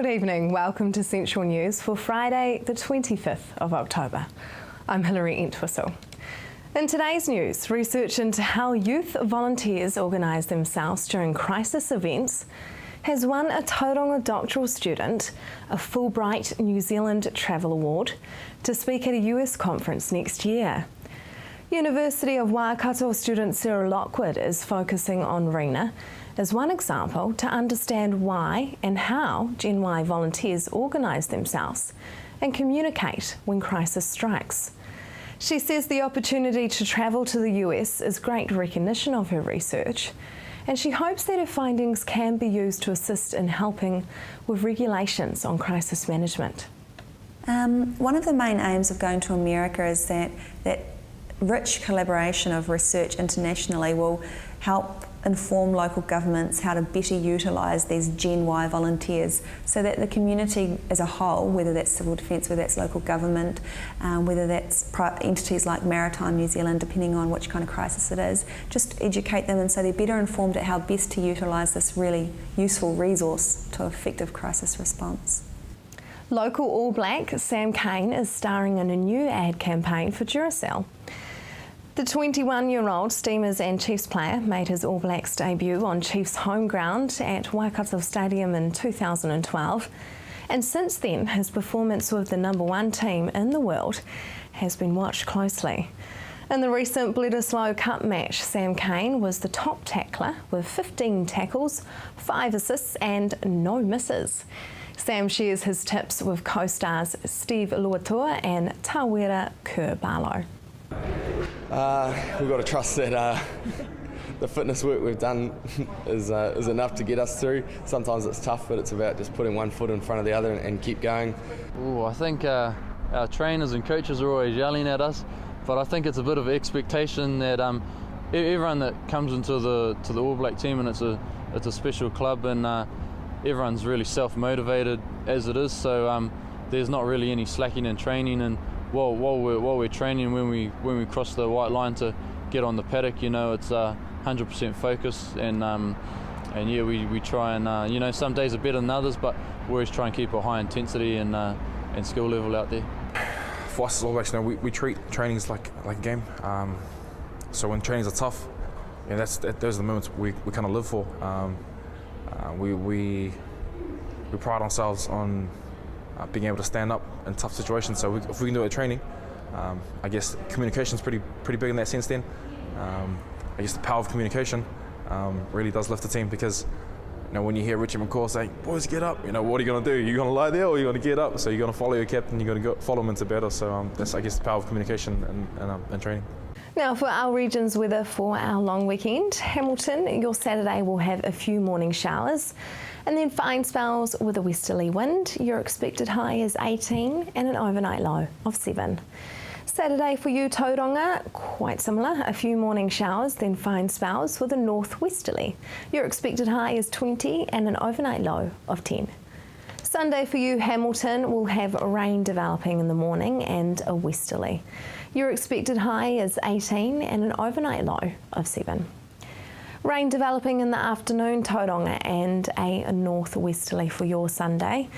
Good evening, welcome to Central News for Friday the 25th of October. I'm Hilary Entwistle. In today's news, research into how youth volunteers organise themselves during crisis events has won a Tauranga doctoral student a Fulbright New Zealand Travel Award to speak at a US conference next year. University of Waikato student Sarah Lockwood is focusing on RENA as one example to understand why and how Gen Y volunteers organise themselves and communicate when crisis strikes. She says the opportunity to travel to the US is great recognition of her research, and she hopes that her findings can be used to assist in helping with regulations on crisis management. One of the main aims of going to America is that rich collaboration of research internationally will help inform local governments how to better utilise these Gen Y volunteers so that the community as a whole, whether that's civil defence, whether that's local government, whether that's entities like Maritime New Zealand, depending on which kind of crisis it is, just educate them and so they're better informed at how best to utilise this really useful resource to effective crisis response. Local All Black Sam Cane is starring in a new ad campaign for Duracell. The 21-year-old Steamers and Chiefs player made his All Blacks debut on Chiefs home ground at Waikato Stadium in 2012, and since then his performance with the #1 team in the world has been watched closely. In the recent Bledisloe Cup match, Sam Cane was the top tackler with 15 tackles, 5 assists and no misses. Sam shares his tips with co-stars Steve Luatua and Tawera Kerr-Barlow. We've got to trust that the fitness work we've done is enough to get us through. Sometimes it's tough, but it's about just putting one foot in front of the other and keep going. I think our trainers and coaches are always yelling at us, but I think it's a bit of expectation that everyone that comes into the All Black team, and it's a special club, and everyone's really self-motivated as it is. So there's not really any slacking in training, and while we're training, when we cross the white line to get on the paddock, it's 100% focus, and yeah, we try and some days are better than others, but we always try and keep a high intensity and skill level out there. For us as All Blacks, we treat trainings like a game. So when trainings are tough, those are the moments we kind of live for. We pride ourselves on being able to stand up in tough situations. So if we can do it at training, I guess communication's pretty big in that sense. Then I guess the power of communication really does lift the team, because when you hear Richard McCaw say, "Boys, get up," what are you going to do? You're going to lie there, or you're going to get up? So you're going to follow your captain. You're going to follow him into battle. So that's, I guess, the power of communication and training. Now for our region's weather for our long weekend. Hamilton, your Saturday will have a few morning showers and then fine spells with a westerly wind. Your expected high is 18 and an overnight low of 7. Saturday for you, Tauranga, quite similar. A few morning showers, then fine spells with a northwesterly. Your expected high is 20 and an overnight low of 10. Sunday for you, Hamilton, will have rain developing in the morning and a westerly. Your expected high is 18 and an overnight low of 7. Rain developing in the afternoon, Tauranga, and a northwesterly for your Sunday.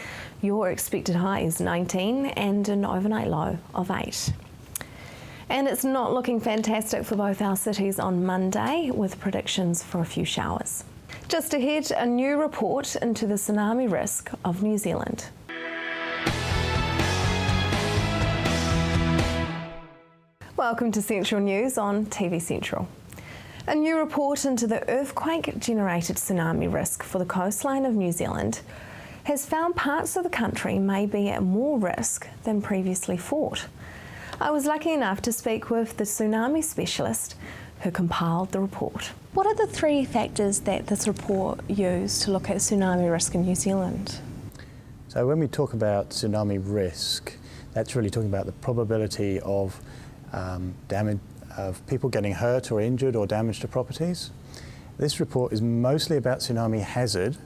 Your expected high is 19 and an overnight low of 8. And it's not looking fantastic for both our cities on Monday, with predictions for a few showers. Just ahead, a new report into the tsunami risk of New Zealand. Welcome to Central News on TV Central. A new report into the earthquake-generated tsunami risk for the coastline of New Zealand has found parts of the country may be at more risk than previously thought. I was lucky enough to speak with the tsunami specialist who compiled the report. What are the 3 factors that this report used to look at tsunami risk in New Zealand? So when we talk about tsunami risk, that's really talking about the probability of damage, of people getting hurt or injured or damage to properties. This report is mostly about tsunami hazard,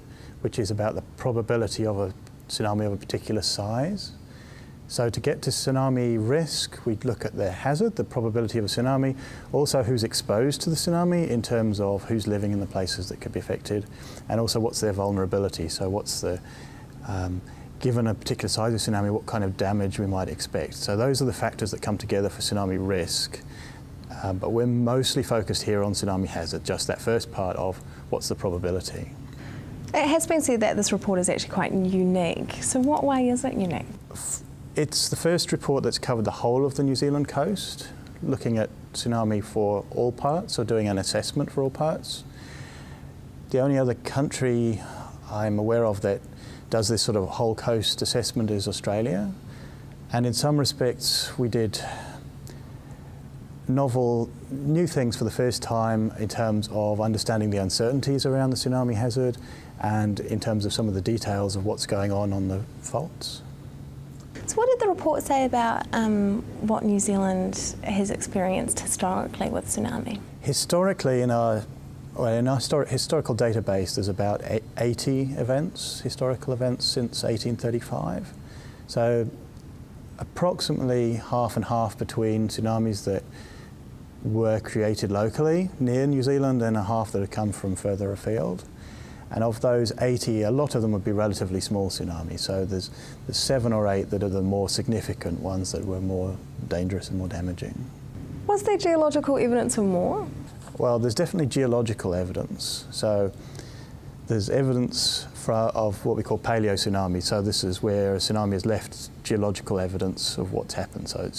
which is about the probability of a tsunami of a particular size. So to get to tsunami risk, we look at the hazard, the probability of a tsunami, also who's exposed to the tsunami in terms of who's living in the places that could be affected, and also what's their vulnerability. So what's the given a particular size of tsunami, what kind of damage we might expect. So those are the factors that come together for tsunami risk. But we're mostly focused here on tsunami hazard, just that first part of what's the probability. It has been said that this report is actually quite unique. So what way is it unique? It's the first report that's covered the whole of the New Zealand coast, looking at tsunami for all parts, or doing an assessment for all parts. The only other country I'm aware of that does this sort of whole coast assessment is Australia. And in some respects we did new things for the first time in terms of understanding the uncertainties around the tsunami hazard and in terms of some of the details of what's going on the faults. So what did the report say about what New Zealand has experienced historically with tsunami? Historically, in our historical database, there's about 80 historical events since 1835. So approximately half and half between tsunamis that were created locally near New Zealand and a half that had come from further afield. And of those 80, a lot of them would be relatively small tsunamis. So there's 7 or 8 that are the more significant ones that were more dangerous and more damaging. Was there geological evidence for more? Well, there's definitely geological evidence. So there's evidence of what we call paleo-tsunami. So this is where a tsunami has left geological evidence of what's happened. So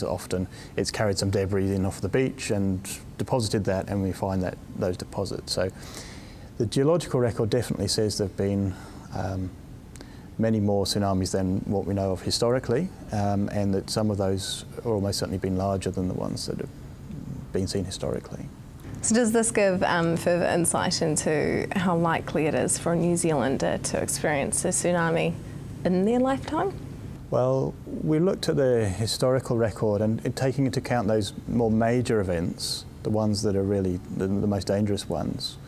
it's carried some debris in off the beach and deposited that, and we find those deposits. So the geological record definitely says there have been many more tsunamis than what we know of historically, and that some of those are almost certainly been larger than the ones that have been seen historically. So does this give further insight into how likely it is for a New Zealander to experience a tsunami in their lifetime? Well, we looked at the historical record and taking into account those more major events, the ones that are really the most dangerous ones,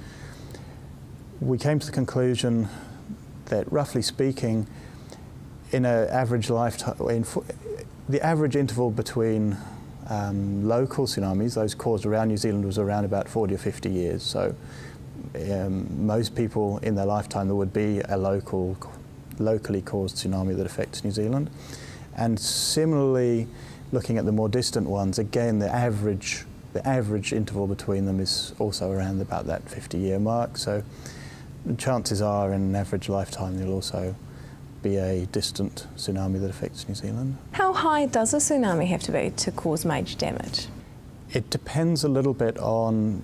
we came to the conclusion that, roughly speaking, in an average lifetime, the average interval between local tsunamis, those caused around New Zealand, was around about 40 or 50 years. So most people in their lifetime there would be a locally caused tsunami that affects New Zealand. And similarly, looking at the more distant ones, again the average interval between them is also around about that 50-year mark. So chances are in an average lifetime there'll also be a distant tsunami that affects New Zealand. How high does a tsunami have to be to cause major damage? It depends a little bit on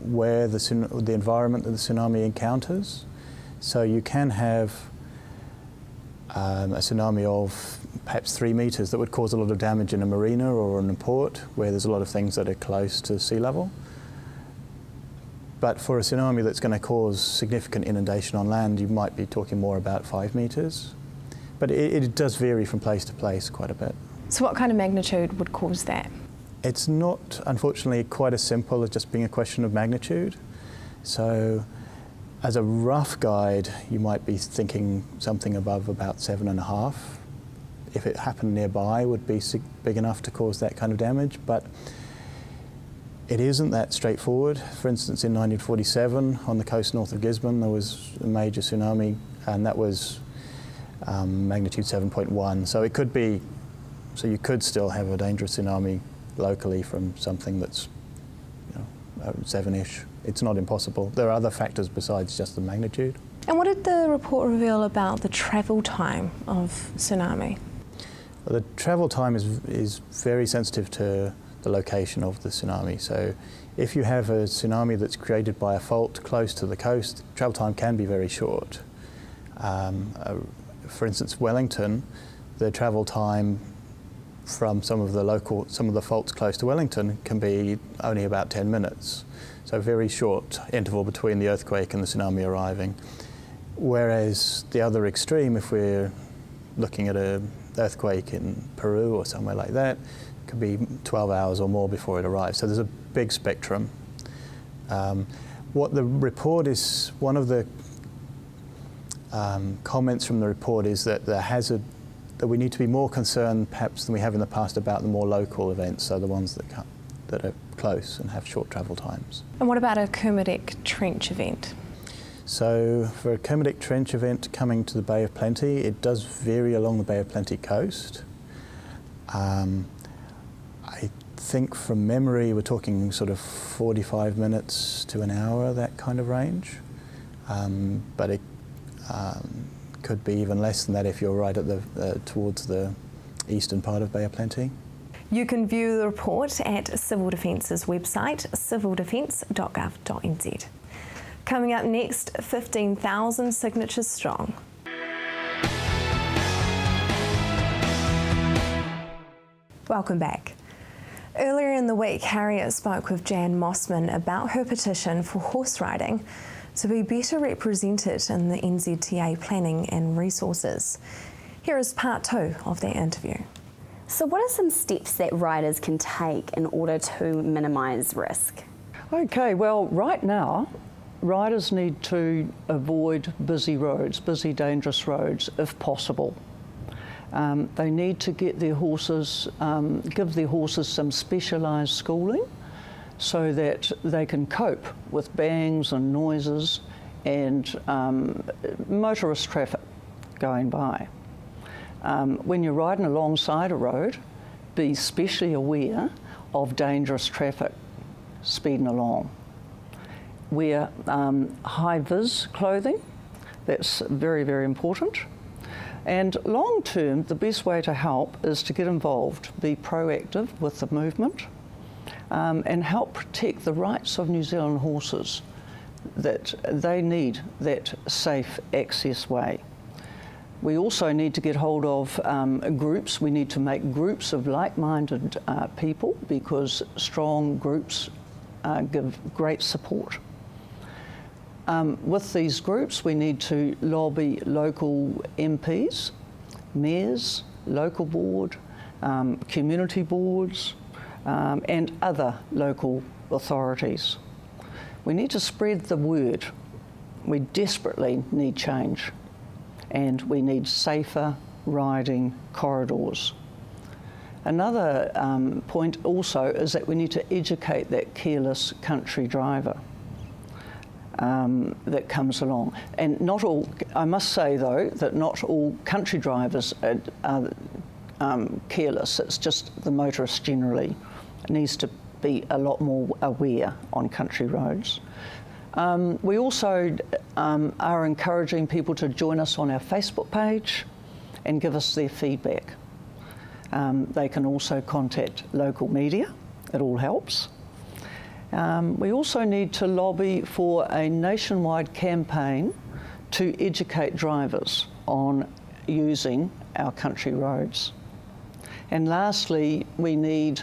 where the environment that the tsunami encounters. So you can have a tsunami of perhaps 3 meters that would cause a lot of damage in a marina or in a port where there's a lot of things that are close to sea level. But for a tsunami that's going to cause significant inundation on land, you might be talking more about 5 meters. But it does vary from place to place quite a bit. So what kind of magnitude would cause that? It's not, unfortunately, quite as simple as just being a question of magnitude. So as a rough guide, you might be thinking something above about 7.5. If it happened nearby, would be big enough to cause that kind of damage. But it isn't that straightforward. For instance, in 1947, on the coast north of Gisborne, there was a major tsunami, and that was magnitude 7.1. So it could be, so you could still have a dangerous tsunami locally from something that's 7-ish. It's not impossible. There are other factors besides just the magnitude. And what did the report reveal about the travel time of tsunami? Well, the travel time is very sensitive to the location of the tsunami. So if you have a tsunami that's created by a fault close to the coast, travel time can be very short. For instance, Wellington, the travel time from some of the faults close to Wellington can be only about 10 minutes. So very short interval between the earthquake and the tsunami arriving. Whereas the other extreme, if we're looking at an earthquake in Peru or somewhere like that, it could be 12 hours or more before it arrives. So there's a big spectrum. What the report is, one of the comments from the report is that the hazard, that we need to be more concerned perhaps than we have in the past about the more local events, so the ones that are close and have short travel times. And what about a Kermadec Trench event? So for a Kermadec Trench event coming to the Bay of Plenty, it does vary along the Bay of Plenty coast. I think from memory we're talking sort of 45 minutes to an hour, that kind of range. But it could be even less than that if you're right at the towards the eastern part of Bay of Plenty. You can view the report at Civil Defence's website, civildefence.gov.nz. Coming up next, 15,000 signatures strong. Welcome back. Earlier in the week, Harriet spoke with Jan Mossman about her petition for horse riding to be better represented in the NZTA planning and resources. Here is part 2 of that interview. So what are some steps that riders can take in order to minimise risk? Okay, well, right now, riders need to avoid busy roads, busy, dangerous roads, if possible. They need to get their horses, give their horses some specialised schooling so that they can cope with bangs and noises and motorist traffic going by. When you're riding alongside a road, be specially aware of dangerous traffic speeding along. Wear high-vis clothing, that's very, very important. And long term, the best way to help is to get involved, be proactive with the movement, and help protect the rights of New Zealand horses, that they need that safe access way. We also need to get hold of groups. We need to make groups of like-minded people, because strong groups give great support. With these groups, we need to lobby local MPs, mayors, local board, community boards, and other local authorities. We need to spread the word. We desperately need change, and we need safer riding corridors. Another point also is that we need to educate that careless country driver that comes along. And not all, I must say though, that not all country drivers are careless. It's just the motorist generally needs to be a lot more aware on country roads. We also are encouraging people to join us on our Facebook page and give us their feedback. They can also contact local media, it all helps. We also need to lobby for a nationwide campaign to educate drivers on using our country roads. And lastly, we need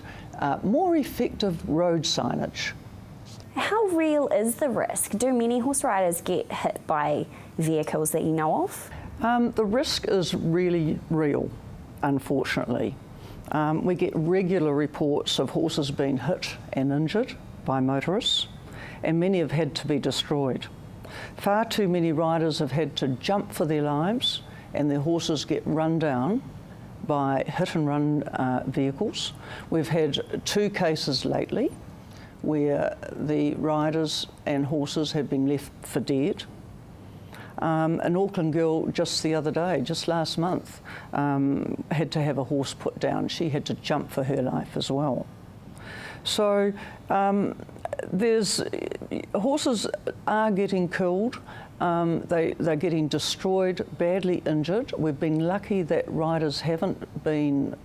more effective road signage. How real is the risk? Do many horse riders get hit by vehicles that you know of? The risk is really real, unfortunately. We get regular reports of horses being hit and injured by motorists, and many have had to be destroyed. Far too many riders have had to jump for their lives, and their horses get run down by hit and run vehicles. We've had 2 cases lately where the riders and horses have been left for dead. An Auckland girl just the other day, just last month, had to have a horse put down. She had to jump for her life as well. So horses are getting killed, they're getting destroyed, badly injured. We've been lucky that riders haven't been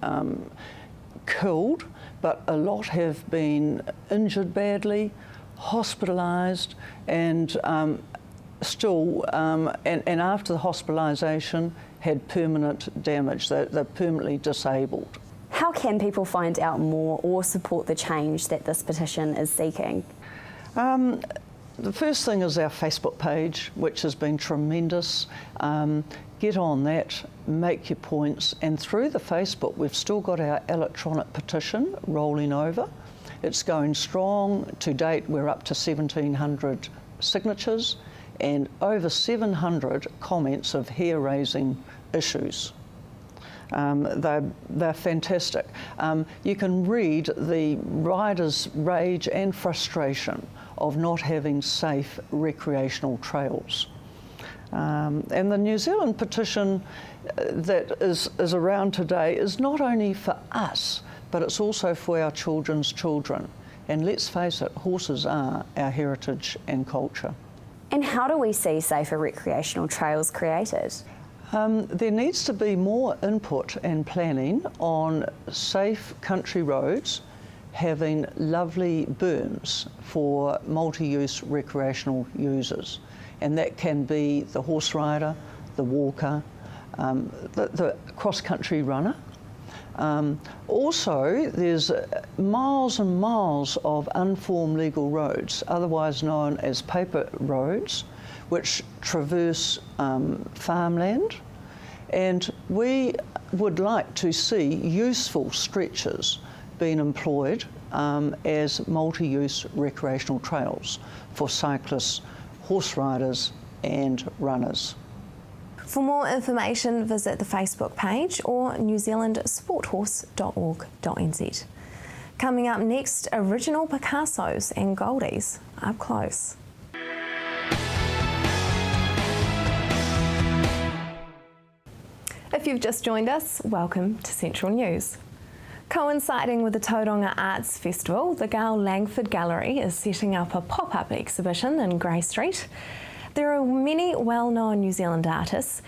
killed, but a lot have been injured badly, hospitalised, and still, and after the hospitalisation, had permanent damage. They're permanently disabled. How can people find out more or support the change that this petition is seeking? The first thing is our Facebook page, which has been tremendous. Get on that, make your points, and through the Facebook we've still got our electronic petition rolling over. It's going strong. To date we're up to 1,700 signatures and over 700 comments of hair-raising issues. They're fantastic. You can read the riders' rage and frustration of not having safe recreational trails. And the New Zealand petition that is around today is not only for us, but it's also for our children's children. And let's face it, horses are our heritage and culture. And how do we see safer recreational trails created? There needs to be more input and planning on safe country roads having lovely berms for multi-use recreational users. And that can be the horse rider, the walker, the cross-country runner. Also, there's miles and miles of unformed legal roads, otherwise known as paper roads, which traverse farmland. And we would like to see useful stretches being employed as multi-use recreational trails for cyclists, horse riders and runners. For more information, visit the Facebook page or newzealandsporthorse.org.nz. Coming up next, original Picassos and Goldies up close. If you've just joined us, welcome to Central News. Coinciding with the Tauranga Arts Festival, the Gail Langford Gallery is setting up a pop-up exhibition in Grey Street. There are many well-known New Zealand artists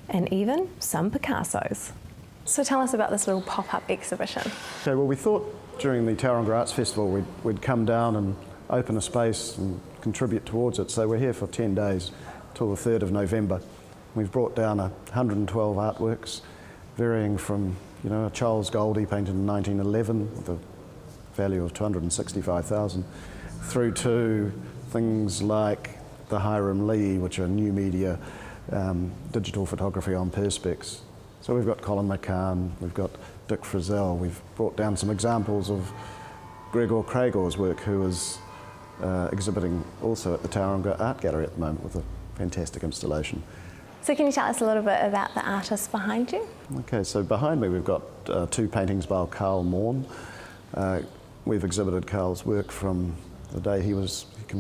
and even some Picassos. So tell us about this little pop-up exhibition. Okay, well, we thought during the Tauranga Arts Festival we'd come down and open a space and contribute towards it. So we're here for 10 days till the 3rd of November. We've brought down 112 artworks, varying from a Charles Goldie painted in 1911 with a value of $265,000, through to things like the Hiram Lee, which are new media digital photography on Perspex. So we've got Colin McCann, we've got Dick Frizzell, we've brought down some examples of Gregor Cragor's work, who is exhibiting also at the Tauranga Art Gallery at the moment with a fantastic installation. So can you tell us a little bit about the artists behind you? Okay, so behind me we've got two paintings by Carl Morn. We've exhibited Carl's work from the day he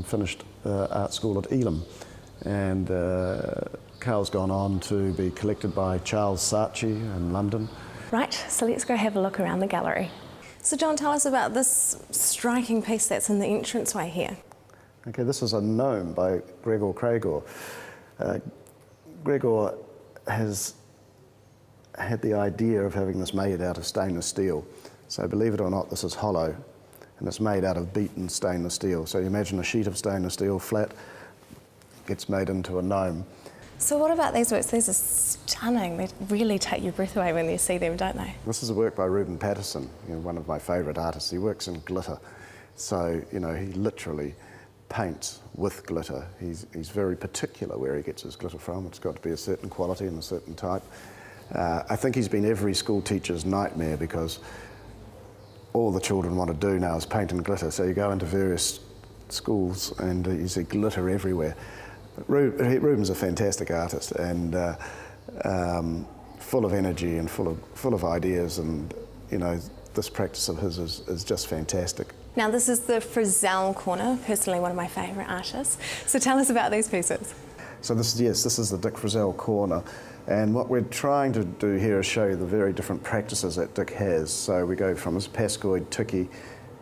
finished art school at Elam, and Carl's gone on to be collected by Charles Saatchi in London. Right, so let's go have a look around the gallery. So John, tell us about this striking piece that's in the entranceway here. Okay, this is a gnome by Gregor Cragor. Gregor has had the idea of having this made out of stainless steel. So believe it or not, this is hollow, and it's made out of beaten stainless steel. So you imagine a sheet of stainless steel flat gets made into a gnome. So what about these works? These are stunning. They really take your breath away when you see them, don't they? This is a work by Ruben Patterson, one of my favourite artists. He works in glitter. So, he literally paints with glitter. He's very particular where he gets his glitter from. It's got to be a certain quality and a certain type. I think he's been every school teacher's nightmare, because all the children want to do now is paint and glitter. So you go into various schools and you see glitter everywhere. Ruben's a fantastic artist and full of energy and full of ideas, and this practice of his is just fantastic. Now this is the Frizzell corner, personally one of my favourite artists. So tell us about these pieces. So this is the Dick Frizzell corner, and what we're trying to do here is show you the very different practices that Dick has. So we go from his Pascoid Tiki,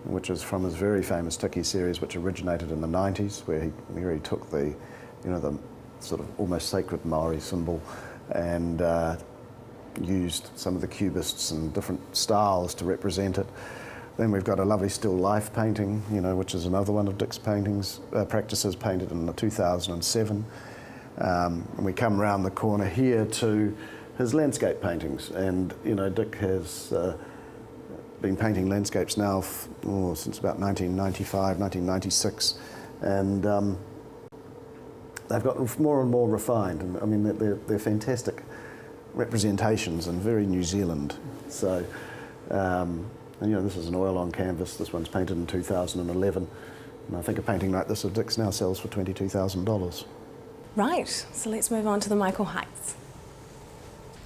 which is from his very famous Tiki series, which originated in the 90s, where he took the the sort of almost sacred Maori symbol and used some of the cubists and different styles to represent it. Then we've got a lovely still life painting, which is another one of Dick's practices, painted in 2007. And we come around the corner here to his landscape paintings, and Dick has been painting landscapes now since about 1995, 1996, and they've got more and more refined, and I mean they're fantastic representations and very New Zealand. So, and this is an oil on canvas. This one's painted in 2011, and I think a painting like this of Dick's now sells for $22,000. Right. So let's move on to the Michael Heights.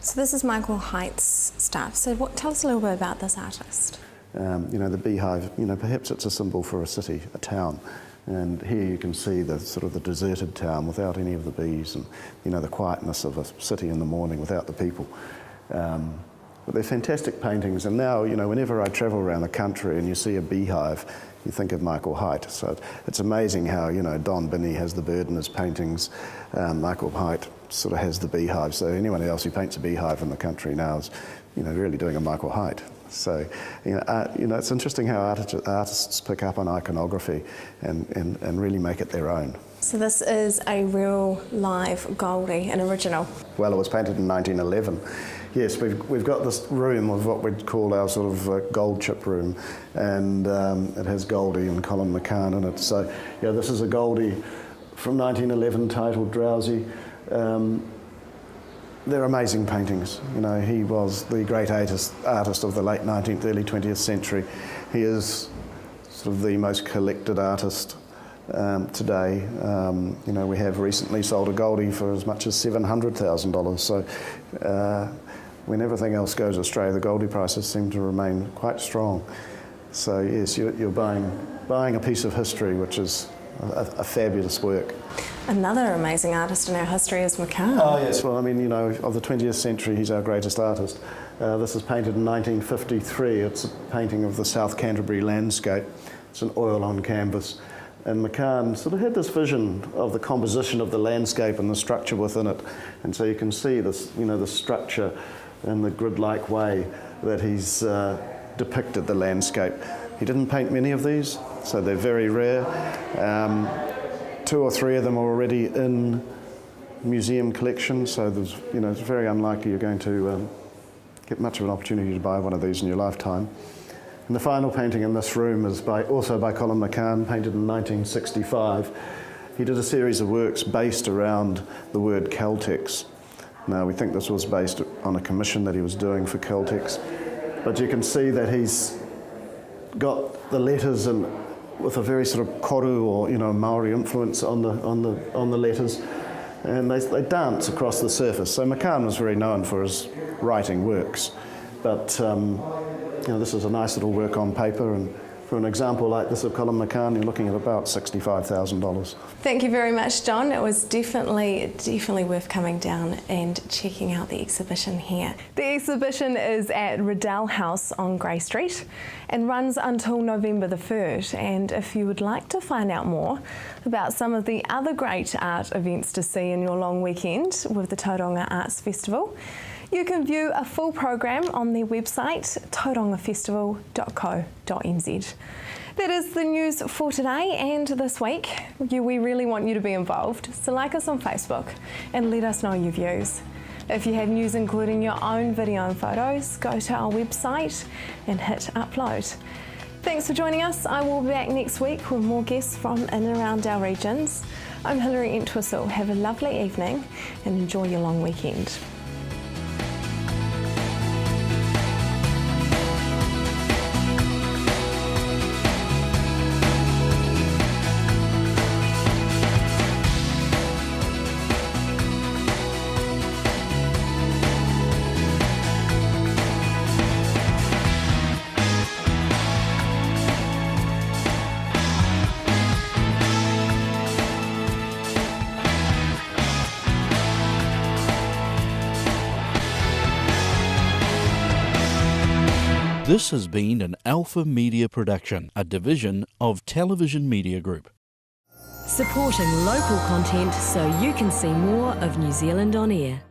So this is Michael Heights stuff. So tell us a little bit about this artist. The beehive. Perhaps it's a symbol for a city, a town. And here you can see the sort of the deserted town without any of the bees, and the quietness of a city in the morning without the people. But they're fantastic paintings, and now whenever I travel around the country and you see a beehive, you think of Michael Height. So it's amazing how Don Binney has the bird in his paintings. Michael Height sort of has the beehive. So anyone else who paints a beehive in the country now is really doing a Michael Height. So it's interesting how artists pick up on iconography and really make it their own. So this is a real live Goldie, an original. Well, it was painted in 1911. Yes, we've got this room of what we'd call our sort of gold chip room, and it has Goldie and Colin McCann in it. So this is a Goldie from 1911 titled Drowsy. They're amazing paintings. He was the great artist of the late 19th, early 20th century. He is sort of the most collected artist today. We have recently sold a Goldie for as much as $700,000. So when everything else goes astray, the Goldie prices seem to remain quite strong. So yes, you're buying a piece of history, which is a fabulous work. Another amazing artist in our history is McCann. Oh yes, well of the 20th century he's our greatest artist. This is painted in 1953. It's a painting of the South Canterbury landscape. It's an oil on canvas. And McCann sort of had this vision of the composition of the landscape and the structure within it. And so you can see this, the structure in the grid-like way that he's depicted the landscape. He didn't paint many of these, so they're very rare. 2 or 3 of them are already in museum collections, so there's, it's very unlikely you're going to get much of an opportunity to buy one of these in your lifetime. And the final painting in this room is also by Colin McCann, painted in 1965. He did a series of works based around the word Celtex. Now, we think this was based on a commission that he was doing for Celtex, but you can see that he's got the letters and with a very sort of koru or Maori influence on the letters, and they dance across the surface. So McCann was very known for his writing works, but this is a nice little work on paper, and for an example like this of Colin McCann, you're looking at about $65,000. Thank you very much, John. It was definitely worth coming down and checking out the exhibition here. The exhibition is at Riddell House on Grey Street and runs until November the 3rd. And if you would like to find out more about some of the other great art events to see in your long weekend with the Tauranga Arts Festival, you can view a full program on their website, taurangafestival.co.nz. That is the news for today and this week. We really want you to be involved, so like us on Facebook and let us know your views. If you have news including your own video and photos, go to our website and hit upload. Thanks for joining us. I will be back next week with more guests from in and around our regions. I'm Hilary Entwistle. Have a lovely evening and enjoy your long weekend. This has been an Alpha Media production, a division of Television Media Group. Supporting local content so you can see more of New Zealand on air.